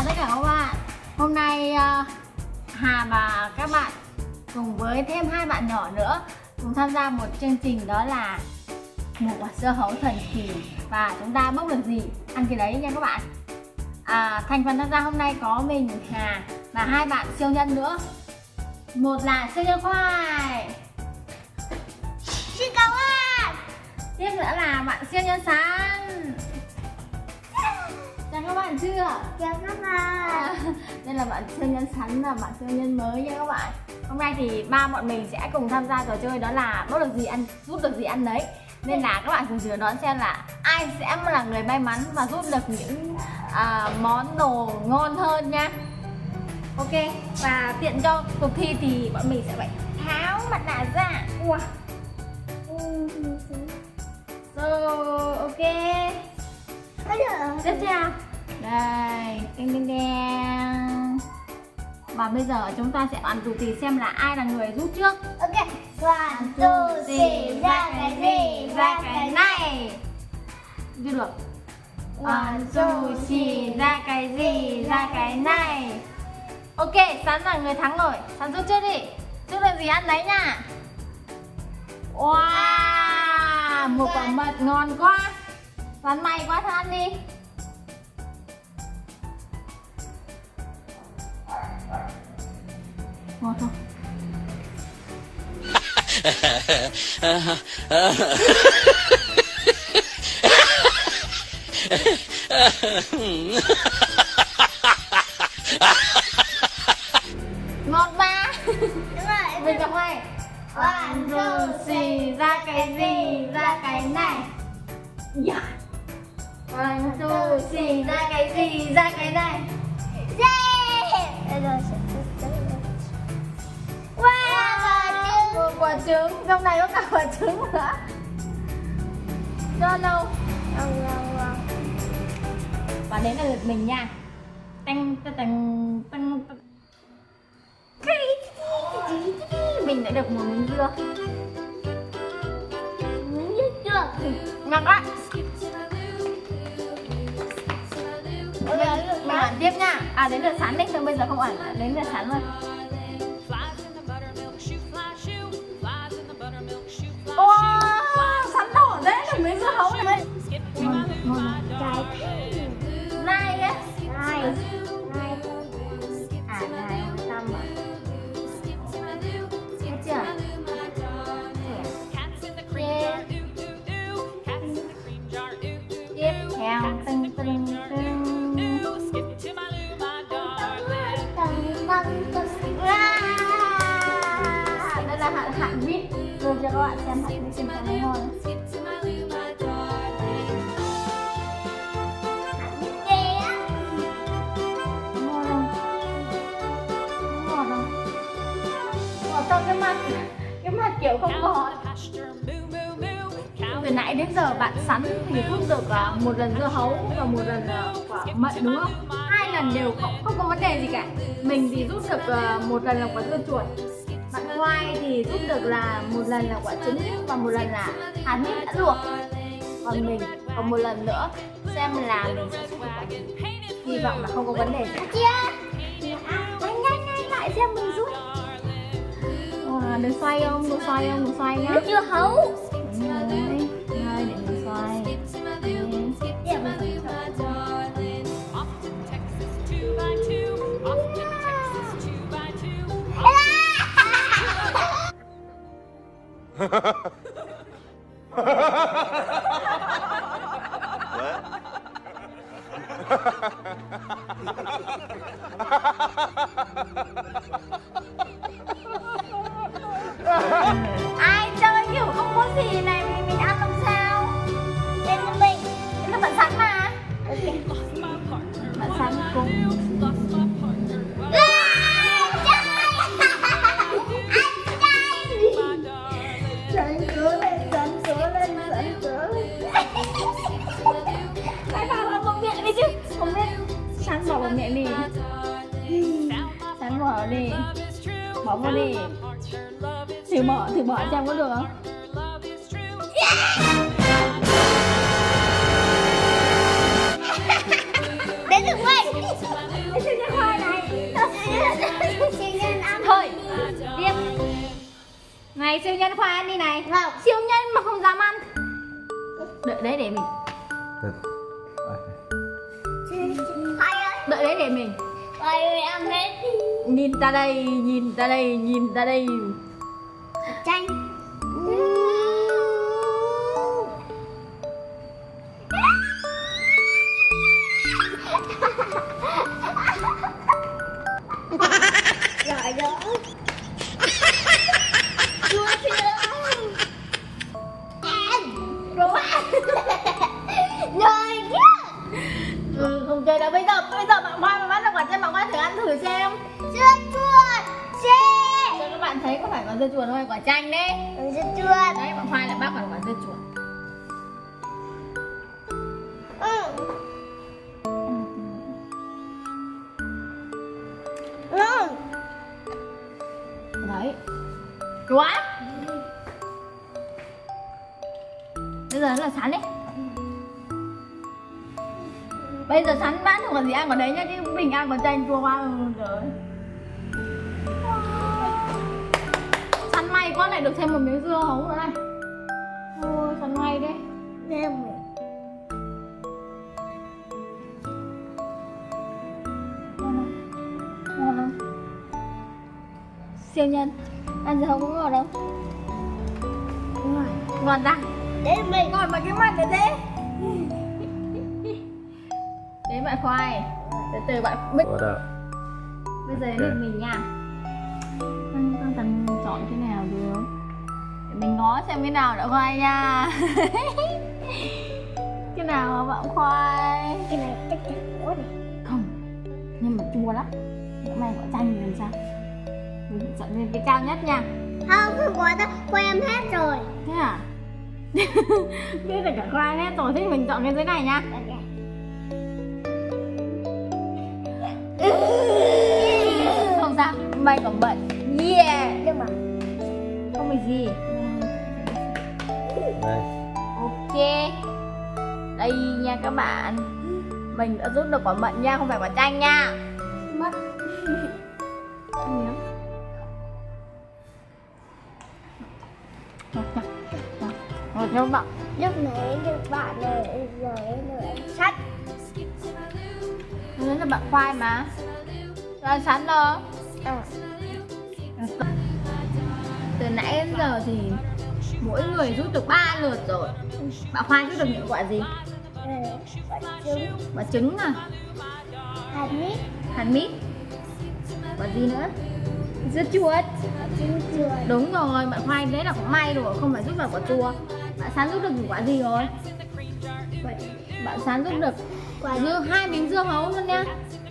chào tất cả các bạn. Hôm nay Hà và các bạn cùng với thêm 2 bạn nhỏ nữa cùng tham gia một chương trình, đó là một quả dưa hấu thần kỳ. Và chúng ta bốc được gì ăn cái đấy nha các bạn. Thành phần tham gia hôm nay có mình, Hà và 2 bạn siêu nhân nữa. Một là siêu nhân khoai. Xin cảm ơn. Tiếp nữa là bạn siêu nhân sắn. Chào các bạn chưa? Chào các bạn. Đây là bạn siêu nhân sắn, là bạn siêu nhân mới nha các bạn. Hôm nay thì bọn mình sẽ cùng tham gia trò chơi, đó là bốc được gì ăn, rút được gì ăn đấy. Nên là các bạn cùng chờ đón xem là ai sẽ là người may mắn và rút được những món đồ ngon hơn nha. Ok, và tiện cho cuộc thi thì bọn mình sẽ phải tháo mặt nạ ra. Wow. Rồi, ok. Tiếp theo, đây, đinh đinh đeng. Và bây giờ chúng ta sẽ bàn tù tì xem là ai là người rút trước. Ok. One, two, three, ra cái gì, ra cái này. Chưa được. One, two, three, ra cái gì, ra cái này. Ok, Sắn là người thắng rồi. Sắn rút trước đi. Rút được gì ăn đấy nha. Wow, một quả mật ngon quá. Sắn may quá, thôi ăn đi. Ngon không? Ngon ba. Đúng rồi. Mình gặp ngay. One, two, three, ra cái gì, ra cái này. Yeah. One, two, three, ra cái gì, ra cái này. Yeah. Wow. Một quả trứng, trong này có cả quả trứng nữa. Cho lâu. Và đến là lượt mình nha. Tanh tanh tanh tanh. Mình đã được một miếng dưa. Ngon quá. Mình ẩn tiếp nha. Đến lượt Sắn đi, xong bây giờ không ẩn, đến lượt Sắn rồi. Wow, Sắn đỏ thế, được miếng dưa hấu này. Trái Này ấy. này. Này, tâm à. Thấy chưa? Tiếp theo, tưng tưng tưng. Đây là hạn vít, rồi cho các bạn xem hạn vít xem nó ngon. Ngon không? Ngọt không? Cái mặt kiểu không ngọt. Từ nãy đến giờ bạn Sắn thì rút được một lần dưa hấu và một lần quả mận, đúng không? 2 lần đều không có vấn đề gì cả. Mình thì rút được một lần là quả dưa chuột. Bạn Khoai thì rút được là một lần là quả trứng và một lần là hạt mít đã luộc. Còn mình còn một lần nữa, xem là mình sẽ rút được quả gì. Hy vọng là không có vấn đề gì. Nhanh lại xem mình rút. Được xoay không? Được xoay không? Được xoay nhá. Nước dưa hấu. Đúng rồi. Đây, để mình xoay. Ai chơi kiểu không có gì này mình ăn làm sao? Đây là mình. Đây là bạn Sắn mà. Ok. Bạn Sắn cùng. Phải vào vào miệng đi chứ. Không biết. Sắn bỏ vào miệng đi. Sắn bỏ đi. Bỏ vào đi. Thử bỏ xem có được không? Đến được quay. siêu nhân khoai này. Siêu nhân ăn. Thôi, tiếp. Này siêu nhân khoai ăn đi này. Không. Siêu nhân mà không dám ăn. Đợi đấy để mình. Khoai ơi. Đợi đấy để mình. Khoai ơi ăn hết đi. Nhìn ta đây, nhìn ta đây, nhìn ta đây. Chanh. Giỏi đó. Chua chưa? Rồi chứ. Không chơi đâu. Bây giờ bạn Khoai mà bắt được quả chanh, bạn Khoai thử ăn thử xem. Chưa chuột. Chê. Cho các bạn thấy có phải quả dưa chuột không hay quả chanh đấy. Chưa chuột. Đấy, bạn Khoai lại bác quả dưa chuột. Đấy. Quá. Bây giờ là sắn đấy. Bây giờ sắn bán không còn gì ăn còn đấy nhá, chứ mình ăn còn chanh chua quá. Trời. Sắn may quá lại được thêm một miếng dưa hấu nữa này. Ôi, sắn may đấy. Nêm. Ngon không? Siêu nhân. Ăn dưa hấu có ngon không? Ngon ra. Để mình. Ngon mà cái mặt này thế. Đấy bạn Khoai. Từ bạn Bích. Bây giờ đến lượt mình nha. Con cần chọn cái nào được. Để mình ngó xem cái nào đã Khoai nha. Cái nào hả bạn Khoai? Cái này chắc chắn có này. Không. Nhưng mà chua lắm. Hôm nay quả chanh thì làm sao? Mình chọn lên cái cao nhất nha. Không có đâu. Khoai em hết rồi. Thế à? Biết là cả Khoai hết rồi. Thế mình chọn cái dưới này nha. Không sao, mày còn bận. Yeah. Nhưng mà Không bị gì. Đây. Ok. Đây nha các bạn. Mình đã rút được quả mận nha, không phải quả chanh nha. mất. Ngọt nhau bạn. Lúc nãy các bạn này rồi sách. Đấy là bạn Khoai mà. Rồi sẵn đâu. Từ nãy đến giờ thì mỗi người rút được 3 lượt rồi. Bạn Khoai rút được những quả gì? Quả trứng. Quả trứng à? Hạt mít. Hạt mít. Quả gì nữa? Dưa chuột. Trứng chuột. Đúng rồi, bạn Khoai đấy là quả may rồi, không phải rút vào quả chua. Bạn Sán rút được những quả gì rồi? Bạn Sán rút được quả dưa, 2 miếng dưa hấu luôn nha.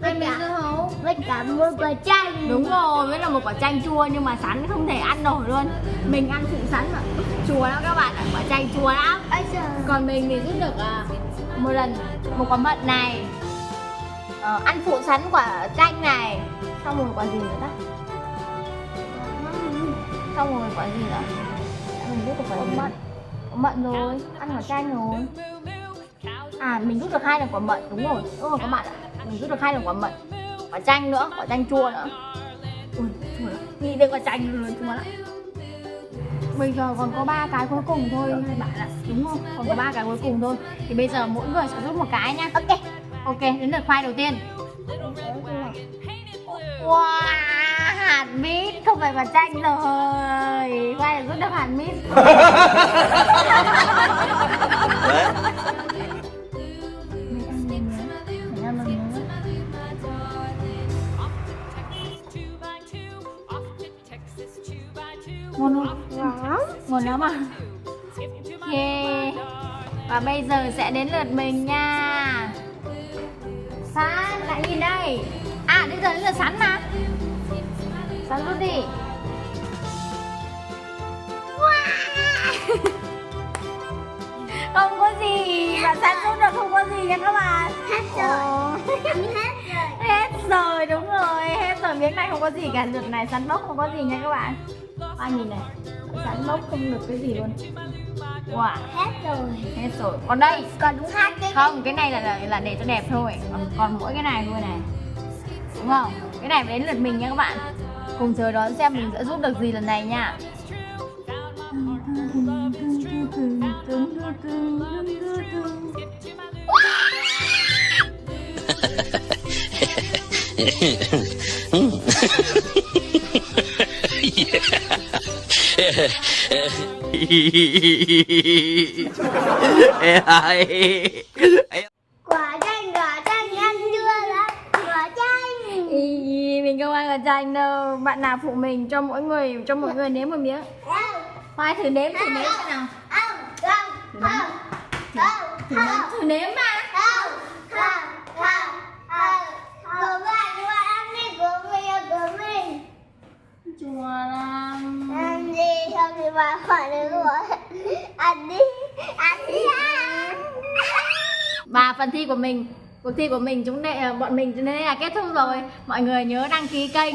2 miếng dưa hấu. Với cả một quả chanh. Đúng rồi, với là một quả chanh chua nhưng mà Sán không thể ăn nổi luôn. Mình ăn phụ Sán mà chua lắm các bạn ạ, quả chanh chua lắm. Còn mình thì rút được một lần một quả mận này, ăn phụ Sán quả chanh này, xong rồi quả gì nữa ta? Xong rồi quả gì nữa? Mình rút được quả gì? Quả mận rồi, ăn quả chanh rồi. À, mình rút được 2 lần quả mận, đúng rồi các bạn ạ. Mình rút được 2 lần quả mận, quả chanh nữa, quả chanh chua nữa. Ui, chua lắm. Nghĩ đến quả chanh rồi, chua lắm. Bây giờ còn có 3 cái cuối cùng thôi hai bạn ạ, đúng không? Còn có 3 cái cuối cùng thôi. Thì bây giờ mỗi người sẽ rút một cái nha. Ok. Ok, đến lượt Khoai đầu tiên. Wow, hạt mít, không phải quả chanh rồi. Khoai đã rút được hạt mít. Mình ăn một miếng nữa. Ngon không? Ngon lắm à? Ok. Và bây giờ sẽ đến lượt mình nha. Sán, lại nhìn đây. À, bây giờ đến lượt Sán mà. Sán rút đi. Không có gì. Bạn Sán rút được không có gì nha các bạn. Hết rồi. Hết rồi. Hết rồi, đúng rồi. Hết rồi, miếng này không có gì cả. Lượt này Sán bốc không có gì nha các bạn. Ai nhìn này. Sẵn bốc không được cái gì luôn. Wow, Hết rồi. hết rồi. Còn đây, Còn đúng hai cái. không, cái này là để cho đẹp thôi. Còn mỗi cái này thôi này. Đúng không? Cái này đến lượt mình nha các bạn. Cùng chờ đón xem mình sẽ giúp được gì lần này nha. Quả chanh ăn chưa lắm. Quả chanh. Mình không ăn quả chanh đâu. Bạn nào phụ mình cho mỗi người nếm một miếng. Khoai thử nếm xem nào. Thử nếm mà. Của mình. Chùa lắm. Ăn đi, không thì bà hỏi được rồi. Ăn đi. Và phần thi của mình, cuộc thi của mình bọn mình đến đây là kết thúc rồi. Mọi người nhớ đăng ký kênh,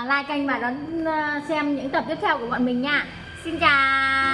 like kênh và đón xem những tập tiếp theo của bọn mình nha. Xin chào.